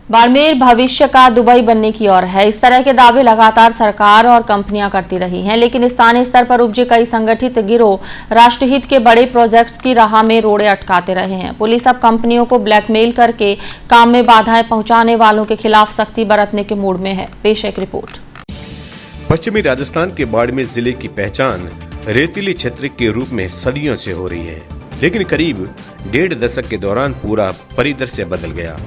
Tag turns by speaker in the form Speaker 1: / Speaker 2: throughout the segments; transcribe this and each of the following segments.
Speaker 1: बाड़मेर भविष्य का दुबई बनने की ओर है। इस तरह के दावे लगातार सरकार और कंपनियां करती रही हैं, लेकिन स्थानीय स्तर पर उपजे कई संगठित गिरोह राष्ट्रहित के बड़े प्रोजेक्ट्स की राह में रोड़े अटकाते रहे हैं। पुलिस अब कंपनियों को ब्लैकमेल करके काम में बाधाएं पहुंचाने वालों के खिलाफ सख्ती बरतने के मूड में है। पेश एक रिपोर्ट।
Speaker 2: पश्चिमी राजस्थान के बाड़मेर जिले की पहचान रेतीली क्षेत्र के रूप में सदियों से हो रही है, लेकिन करीब 1.5 दशक के दौरान पूरा परिदृश्य बदल गया।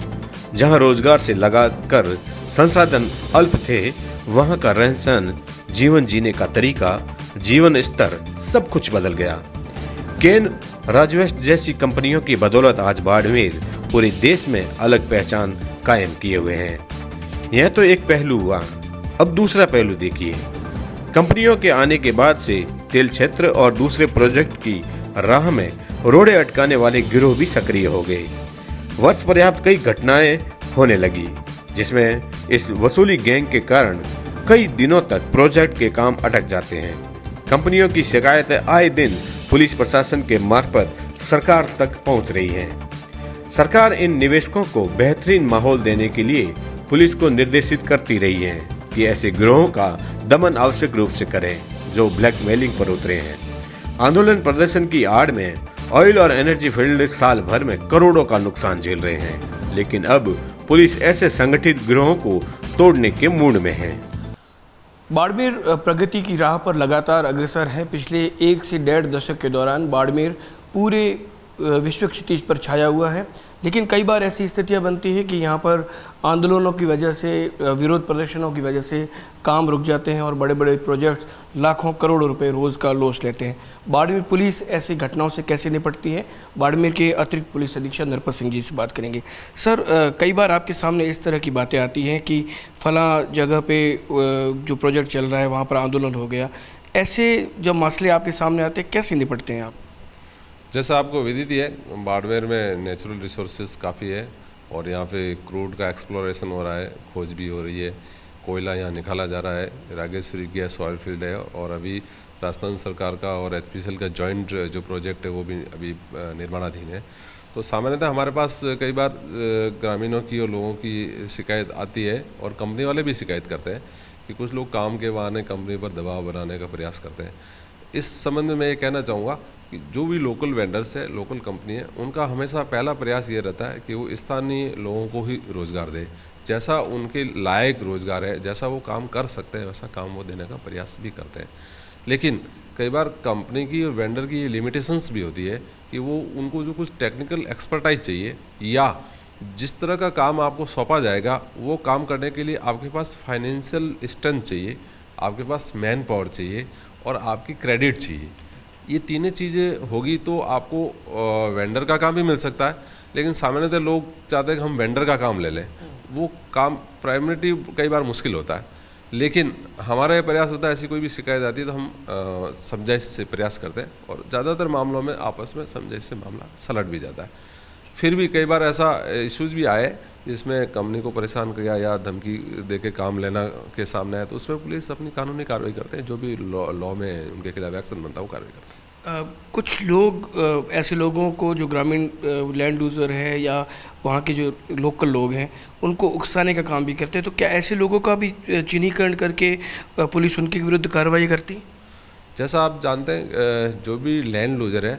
Speaker 2: जहां रोजगार से लगाकर संसाधन अल्प थे, वहां का रहन सहन, जीवन जीने का तरीका, जीवन स्तर सब कुछ बदल गया। केन राजवेस्ट जैसी कंपनियों की बदौलत आज बाड़मेर पूरे देश में अलग पहचान कायम किए हुए हैं। यह तो एक पहलू हुआ, अब दूसरा पहलू देखिए। कंपनियों के आने के बाद से तेल क्षेत्र और दूसरे प्रोजेक्ट की राह में रोड़े अटकाने वाले गिरोह भी सक्रिय हो गए। वर्ष पर्याप्त कई घटनाएं होने लगी, जिसमें इस वसूली गैंग के कारण कई दिनों तक प्रोजेक्ट के काम अटक जाते हैं। कंपनियों की शिकायतें आए दिन पुलिस प्रशासन के मार्फत सरकार तक पहुंच रही हैं। सरकार इन निवेशकों को बेहतरीन माहौल देने के लिए पुलिस को निर्देशित करती रही है कि ऐसे गिरोहों का दमन आवश्यक रूप से करें जो ब्लैकमेलिंग पर उतरे हैं। आंदोलन प्रदर्शन की आड़ में ऑयल और एनर्जी फील्ड साल भर में करोड़ों का नुकसान झेल रहे हैं, लेकिन अब पुलिस ऐसे संगठित गिरोहों को तोड़ने के मूड में है।
Speaker 3: बाड़मेर प्रगति की राह पर लगातार अग्रसर है। पिछले 1 से 1.5 दशक के दौरान बाड़मेर पूरे विश्व क्षितिज पर छाया हुआ है, लेकिन कई बार ऐसी स्थितियां बनती है कि यहाँ पर आंदोलनों की वजह से, विरोध प्रदर्शनों की वजह से काम रुक जाते हैं और बड़े बड़े प्रोजेक्ट्स लाखों करोड़ों रुपए रोज़ का लॉस लेते हैं। बाड़मेर पुलिस ऐसी घटनाओं से कैसे निपटती है, बाड़मेर के अतिरिक्त पुलिस अधीक्षक नरपत सिंह जी से बात करेंगे। सर, कई बार आपके सामने इस तरह की बातें आती हैं कि फला जगह पे जो प्रोजेक्ट चल रहा है वहाँ पर आंदोलन हो गया। ऐसे जब मसले आपके सामने आते हैं, कैसे निपटते हैं आप?
Speaker 4: जैसा आपको विदित ही है, बाड़मेर में नेचुरल रिसोर्सेज काफ़ी है और यहाँ पे क्रूड का एक्सप्लोरेशन हो रहा है, खोज भी हो रही है, कोयला यहाँ निकाला जा रहा है, रागेश्वरी गैस ऑयल फील्ड है और अभी राजस्थान सरकार का और एचपीसीएल का जॉइंट जो प्रोजेक्ट है वो भी अभी निर्माणाधीन है। तो सामान्यतः हमारे पास कई बार ग्रामीणों की और लोगों की शिकायत आती है और कंपनी वाले भी शिकायत करते हैं कि कुछ लोग काम के बहाने कंपनी पर दबाव बनाने का प्रयास करते हैं। इस संबंध में ये कहना चाहूँगा कि जो भी लोकल वेंडर्स है, लोकल कंपनी है, उनका हमेशा पहला प्रयास ये रहता है कि वो स्थानीय लोगों को ही रोज़गार दे। जैसा उनके लायक रोज़गार है, जैसा वो काम कर सकते हैं, वैसा काम वो देने का प्रयास भी करते हैं। लेकिन कई बार कंपनी की और वेंडर की ये लिमिटेशंस भी होती है कि वो उनको जो कुछ टेक्निकल एक्सपर्टाइज चाहिए या जिस तरह का काम आपको सौंपा जाएगा वो काम करने के लिए आपके पास फाइनेंशियल स्ट्रेंथ चाहिए, आपके पास मैन पावर चाहिए और आपकी क्रेडिट चाहिए। ये तीनों चीज़ें होगी तो आपको वेंडर का काम भी मिल सकता है, लेकिन सामान्यतः लोग चाहते हैं कि हम वेंडर का काम ले लें। वो काम प्राइमरी कई बार मुश्किल होता है, लेकिन हमारा ये प्रयास होता है ऐसी कोई भी शिकायत आती है तो हम समझाइश से प्रयास करते हैं और ज़्यादातर मामलों में आपस में समझाइश से मामला सलट भी जाता है। फिर भी कई बार ऐसा इश्यूज भी आए जिसमें कंपनी को परेशान किया या धमकी दे के काम लेना के सामने आए, तो उसमें पुलिस अपनी कानूनी कार्रवाई करते हैं, जो भी लॉ में उनके खिलाफ एक्शन बनता है वो कार्रवाई करते हैं।
Speaker 3: कुछ लोग ऐसे लोगों को जो ग्रामीण लैंड यूज़र है या वहाँ के जो लोकल लोग हैं उनको उकसाने का काम भी करते हैं, तो क्या ऐसे लोगों का भी चिन्हीकरण करके पुलिस उनके विरुद्ध कार्रवाई करती?
Speaker 4: जैसा आप जानते हैं, जो भी लैंड लूजर है,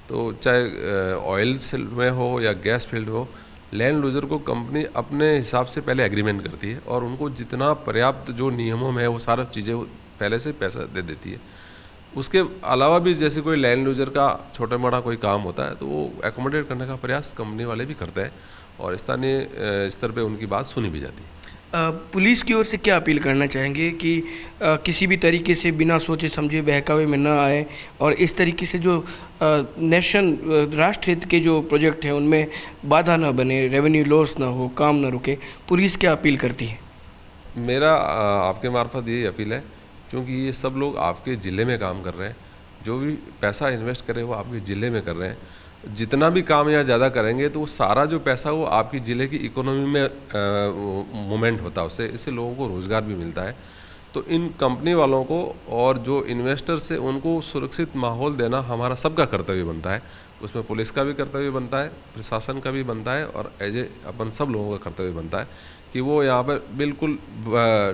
Speaker 4: तो चाहे ऑयल में हो या गैस फील्ड हो, लैंड लूजर को कंपनी अपने हिसाब से पहले एग्रीमेंट करती है और उनको जितना पर्याप्त जो नियमों में है वो सारा चीज़ें पहले से पैसा दे देती है। उसके अलावा भी जैसे कोई लैंड लूजर का छोटा मोटा कोई काम होता है तो वो एकोमोडेट करने का प्रयास कंपनी वाले भी करते हैं और स्थानीय स्तर पे उनकी बात सुनी भी जाती है।
Speaker 3: पुलिस की ओर से क्या अपील करना चाहेंगे कि किसी भी तरीके से बिना सोचे समझे बहकावे में न आए और इस तरीके से जो राष्ट्र हित के जो प्रोजेक्ट हैं उनमें बाधा न बने, रेवेन्यू लॉस ना हो, काम न रुके, पुलिस क्या अपील करती है?
Speaker 4: मेरा आपके मार्फत यही अपील है, क्योंकि ये सब लोग आपके ज़िले में काम कर रहे हैं, जो भी पैसा इन्वेस्ट कर रहे हैं वो आपके ज़िले में कर रहे हैं। जितना भी काम यहाँ ज़्यादा करेंगे तो वो सारा जो पैसा वो आपकी ज़िले की इकोनॉमी में मूवमेंट होता है, उससे इससे लोगों को रोज़गार भी मिलता है। तो इन कंपनी वालों को और जो इन्वेस्टर्स है उनको सुरक्षित माहौल देना हमारा सबका कर्तव्य बनता है। उसमें पुलिस का भी कर्तव्य बनता है, प्रशासन का भी बनता है और एज ए अपन सब लोगों का कर्तव्य बनता है कि वो यहाँ पर बिल्कुल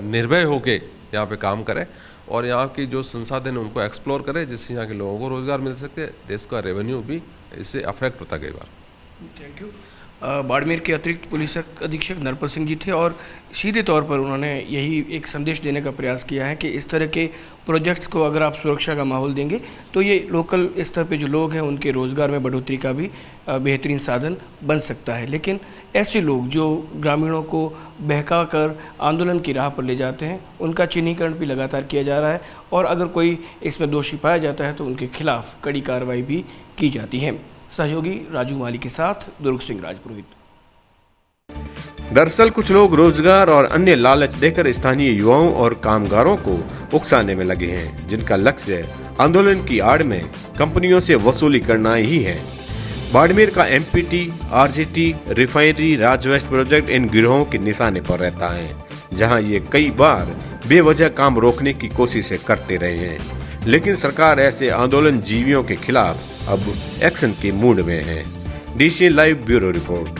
Speaker 4: निर्भय होके यहाँ पे काम करे और यहाँ की जो संसाधन है उनको एक्सप्लोर करे, जिससे यहाँ के लोगों को रोज़गार मिल सकते हैं, देश का रेवेन्यू भी इससे अफेक्ट होता है कई बार।
Speaker 3: Thank you. बाड़मेर के अतिरिक्त पुलिस अधीक्षक नरपत सिंह जी थे और सीधे तौर पर उन्होंने यही एक संदेश देने का प्रयास किया है कि इस तरह के प्रोजेक्ट्स को अगर आप सुरक्षा का माहौल देंगे तो ये लोकल स्तर पे जो लोग हैं उनके रोज़गार में बढ़ोतरी का भी बेहतरीन साधन बन सकता है। लेकिन ऐसे लोग जो ग्रामीणों को बहका कर आंदोलन की राह पर ले जाते हैं उनका चिन्हीकरण भी लगातार किया जा रहा है और अगर कोई इसमें दोषी पाया जाता है तो उनके खिलाफ कड़ी कार्रवाई भी की जाती है। सहयोगी राजू माली के साथ दुर्ग सिंह राजपुरोहित।
Speaker 2: दरअसल कुछ लोग रोजगार और अन्य लालच देकर स्थानीय युवाओं और कामगारों को उकसाने में लगे हैं, जिनका लक्ष्य आंदोलन की आड़ में कंपनियों से वसूली करना ही है। बाड़मेर का MPT, RJT, refinery, Rajwest project इन गिरोहों के निशाने पर रहता है, जहां ये कई बार बेवजह काम रोकने की कोशिशें करते रहे हैं। लेकिन सरकार ऐसे आंदोलन जीवियों के खिलाफ अब एक्शन के मूड में है। DC live bureau report.